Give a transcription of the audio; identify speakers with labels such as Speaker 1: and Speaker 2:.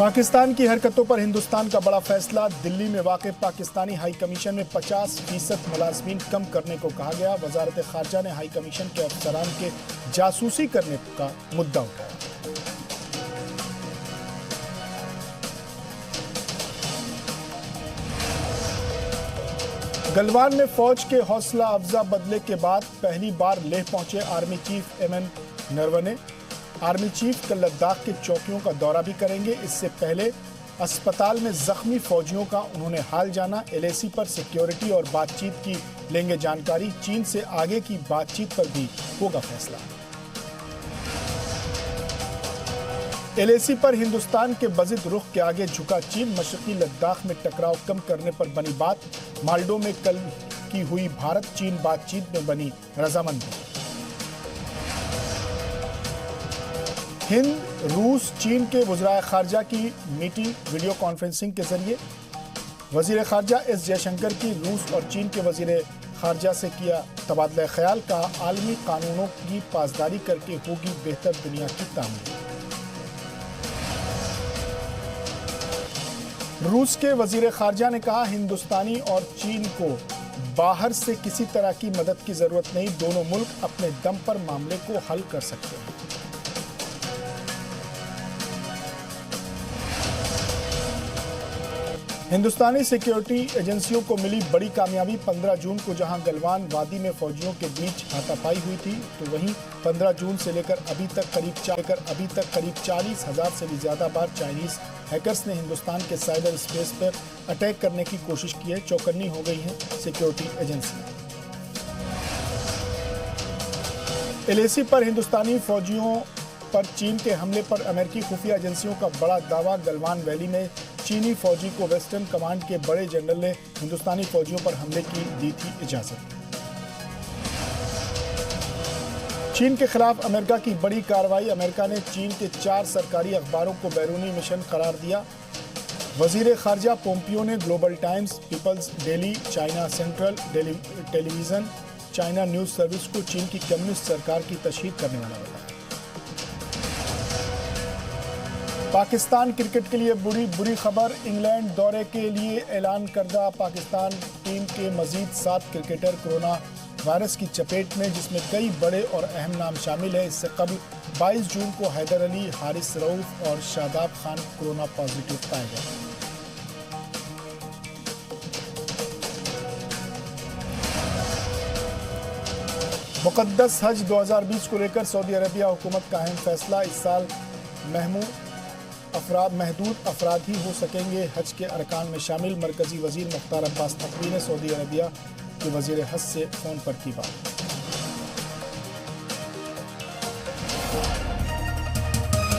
Speaker 1: पाकिस्तान की हरकतों पर हिंदुस्तान का बड़ा फैसला। दिल्ली में वाक़ पाकिस्तानी हाई कमीशन में 50% मुलाजमीन कम करने को कहा गया। वजारत खारजा ने हाई कमीशन के अफसरान के जासूसी करने का मुद्दा उठाया। गलवान में फौज के हौसला अफजा बदले के बाद पहली बार लेह पहुंचे army chief M N Naravane. Army chief कल लद्दाख के चौकियों का दौरा भी करेंगे। इससे पहले अस्पताल में जख्मी फौजियों का उन्होंने हाल जाना। एलएसी पर सिक्योरिटी और बातचीत की लेंगे जानकारी। चीन से आगे की बातचीत पर भी होगा फैसला। एलएसी पर हिंदुस्तान के बजिद रुख के आगे झुका चीन। मशरकी लद्दाख में टकराव कम करने पर बनी बात। माल्डो में कल की हुई भारत चीन बातचीत में बनी रजामंदी। हिंद रूस चीन के वज़राए खारजा की मीटिंग वीडियो कॉन्फ्रेंसिंग के जरिए। वज़ीर खारजा एस जयशंकर की रूस और चीन के वज़ीर खारजा से किया तबादला ख्याल। का आलमी कानूनों की पासदारी करके होगी बेहतर दुनिया की तामीर। रूस के वज़ीर खारजा ने कहा हिंदुस्तानी और चीन को बाहर से किसी तरह की मदद की जरूरत नहीं। दोनों मुल्क अपने दम पर मामले को हल कर सकते हैं। हिंदुस्तानी सिक्योरिटी एजेंसियों को मिली बड़ी कामयाबी। 15 जून को जहां गलवान वादी में फौजियों के बीच हाथापाई हुई थी, तो वहीं 15 जून से लेकर अभी तक करीब 40,000 से भी ज्यादा बार चाइनीज हैकर्स ने हिंदुस्तान के साइबर स्पेस पर अटैक करने की कोशिश की है। चौकन्नी हो गई हैं सिक्योरिटी एजेंसियां। एलएसी पर हिंदुस्तानी फौजियों पर चीन के हमले पर अमेरिकी खुफिया एजेंसियों का बड़ा दावा। गलवान वैली में चीनी फौजी को वेस्टर्न कमांड के बड़े जनरल ने हिंदुस्तानी फौजियों पर हमले की दी थी इजाजत। चीन के खिलाफ अमेरिका की बड़ी कार्रवाई। अमेरिका ने चीन के 4 सरकारी अखबारों को बैरूनी मिशन करार दिया। वजीर खारजा पोम्पियो ने Global Times, People's Daily, China Central Television, China News Service को चीन की कम्युनिस्ट सरकार की तशहीर करने वाला बताया। पाकिस्तान क्रिकेट के लिए बुरी खबर। इंग्लैंड दौरे के लिए ऐलान करदा पाकिस्तान टीम के मजीद 7 क्रिकेटर कोरोना वायरस की चपेट में, जिसमें कई बड़े और अहम नाम शामिल है। इससे कबल 22 जून को हैदर अली, हारिस रऊफ और शादाब खान कोरोना पॉजिटिव पाए गए। मुकद्दस हज 2020 को लेकर सऊदी अरबिया हुकूमत का अहम फैसला। इस साल महदूद अफराद ही हो सकेंगे हज के अरकान में शामिल। मरकजी वजीर मुख्तार अब्बास नकवी ने सऊदी अरबिया के वजीर हज से फोन पर की बात।